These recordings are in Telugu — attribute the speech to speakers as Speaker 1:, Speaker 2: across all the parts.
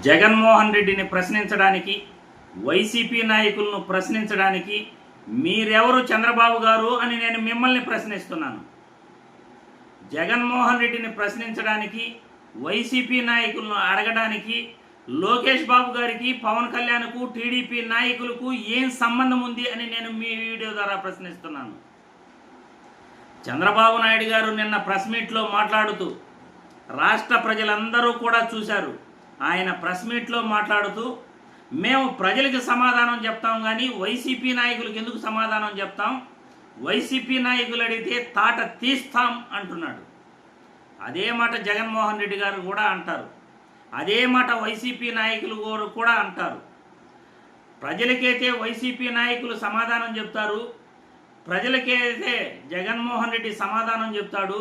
Speaker 1: జగన్మోహన్ రెడ్డిని ప్రశ్నించడానికి, వైసీపీ నాయకులను ప్రశ్నించడానికి మీరెవరు చంద్రబాబు గారు అని నేను మిమ్మల్ని ప్రశ్నిస్తున్నాను. జగన్మోహన్ రెడ్డిని ప్రశ్నించడానికి, వైసీపీ నాయకులను అడగడానికి లోకేష్ బాబు గారికి, పవన్ కళ్యాణ్కు, టీడీపీ నాయకులకు ఏం సంబంధం ఉంది అని నేను మీ వీడియో ద్వారా ప్రశ్నిస్తున్నాను. చంద్రబాబు నాయుడు గారు నిన్న ప్రెస్ మీట్లో మాట్లాడుతూ, రాష్ట్ర ప్రజలందరూ కూడా చూశారు, ఆయన ప్రెస్ మీట్లో మాట్లాడుతూ మేము ప్రజలకు సమాధానం చెప్తాం కానీ వైసీపీ నాయకులకు ఎందుకు సమాధానం చెప్తాం, వైసీపీ నాయకులు అడిగితే తాట తీస్తాం అంటున్నాడు. అదే మాట జగన్మోహన్ రెడ్డి గారు కూడా అంటారు, అదే మాట వైసీపీ నాయకులు కూడా అంటారు. ప్రజలకైతే వైసీపీ నాయకులు సమాధానం చెప్తారు, ప్రజలకైతే జగన్మోహన్ రెడ్డి సమాధానం చెప్తాడు.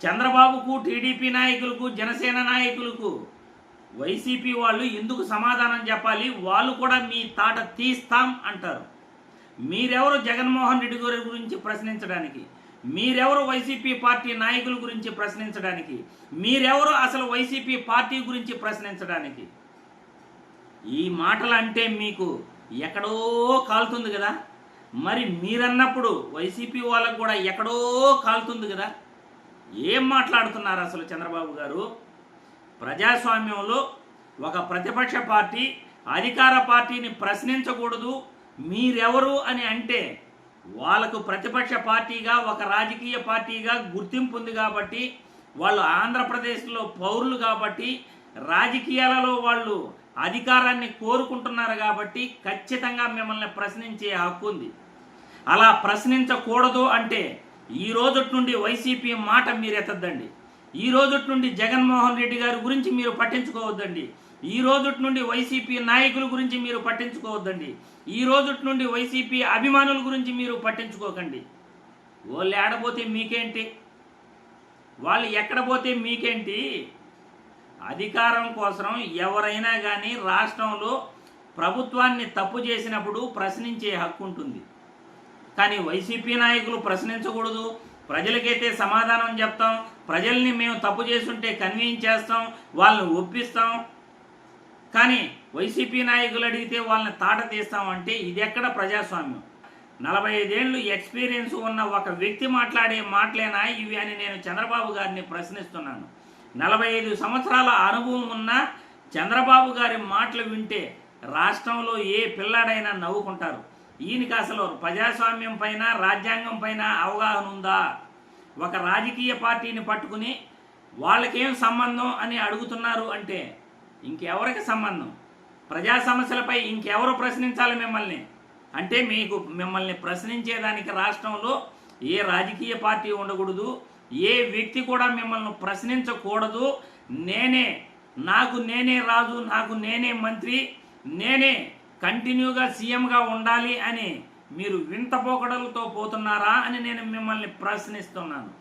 Speaker 1: చంద్రబాబుకు, టీడీపీ నాయకులకు, జనసేన నాయకులకు వైసీపీ వాళ్ళు ఎందుకు సమాధానం చెప్పాలి, వాళ్ళు కూడా మీ తాట తీస్తాం అంటారు. మీరెవరు జగన్మోహన్ రెడ్డి గారి గురించి ప్రశ్నించడానికి, మీరెవరు వైసీపీ పార్టీ నాయకుల గురించి ప్రశ్నించడానికి, మీరెవరు అసలు వైసీపీ పార్టీ గురించి ప్రశ్నించడానికి? ఈ మాటలు అంటే మీకు ఎక్కడో కాలుతుంది కదా, మరి మీరన్నప్పుడు వైసీపీ వాళ్ళకు కూడా ఎక్కడో కాలుతుంది కదా. ఏం మాట్లాడుతున్నారు అసలు చంద్రబాబు గారు? ప్రజాస్వామ్యంలో ఒక ప్రతిపక్ష పార్టీ అధికార పార్టీని ప్రశ్నించకూడదు, మీరెవరు అని అంటే వాళ్ళకు ప్రతిపక్ష పార్టీగా, ఒక రాజకీయ పార్టీగా గుర్తింపు ఉంది కాబట్టి, వాళ్ళు ఆంధ్రప్రదేశ్లో పౌరులు కాబట్టి, రాజకీయాలలో వాళ్ళు అధికారాన్ని కోరుకుంటున్నారు కాబట్టి ఖచ్చితంగా మిమ్మల్ని ప్రశ్నించే హక్కు ఉంది. అలా ప్రశ్నించకూడదు అంటే ఈ రోజుటి నుండి వైసీపీ మాట మీరు ఎత్తద్దండి. ఈ రోజుటి నుండి జగన్మోహన్ రెడ్డి గారి గురించి మీరు పట్టించుకోవద్దండి. ఈ రోజుటి నుండి వైసీపీ నాయకుల గురించి మీరు పట్టించుకోవద్దండి. ఈ రోజుటి నుండి వైసీపీ అభిమానుల గురించి మీరు పట్టించుకోకండి. వాళ్ళు ఏడపోతే మీకేంటి, వాళ్ళు ఎక్కడ పోతే మీకేంటి? అధికారం కోసం ఎవరైనా కానీ రాష్ట్రంలో ప్రభుత్వాన్ని తప్పు చేసినప్పుడు ప్రశ్నించే హక్కు ఉంటుంది. కానీ వైసీపీ నాయకులు ప్రశ్నించకూడదు, ప్రజలకైతే సమాధానం చెప్తాం, ప్రజల్ని మేము తప్పు చేస్తుంటే కన్విన్స్ చేస్తాం, వాళ్ళని ఒప్పిస్తాం, కానీ వైసీపీ నాయకులు అడిగితే వాళ్ళని తాట తీస్తామంటే ఇది ఎక్కడ ప్రజాస్వామ్యం? 45 ఏళ్ళు ఎక్స్పీరియన్స్ ఉన్న ఒక వ్యక్తి మాట్లాడే మాటలేనా ఇవి అని నేను చంద్రబాబు గారిని ప్రశ్నిస్తున్నాను. 45 సంవత్సరాల అనుభవం ఉన్న చంద్రబాబు గారి మాటలు వింటే రాష్ట్రంలో ఏ పిల్లాడైనా నవ్వుకుంటారు. ఈయనకి అసలు ప్రజాస్వామ్యం పైన, రాజ్యాంగం పైన అవగాహన ఉందా? ఒక రాజకీయ పార్టీని పట్టుకుని వాళ్ళకేం సంబంధం అని అడుగుతున్నారు అంటే ఇంకెవరికి సంబంధం? ప్రజా సమస్యలపై ఇంకెవరు ప్రశ్నించాలి మిమ్మల్ని? అంటే మిమ్మల్ని ప్రశ్నించేదానికి రాష్ట్రంలో ఏ రాజకీయ పార్టీ ఉండకూడదు, ఏ వ్యక్తి కూడా మిమ్మల్ని ప్రశ్నించకూడదు. నాకు నేనే రాజు, నాకు నేనే మంత్రి, నేనే కంటిన్యూగా సీఎంగా ఉండాలి అని మీరు వింత పోకడలతో పోతున్నారా అని నేను మిమ్మల్ని ప్రశ్నిస్తున్నాను.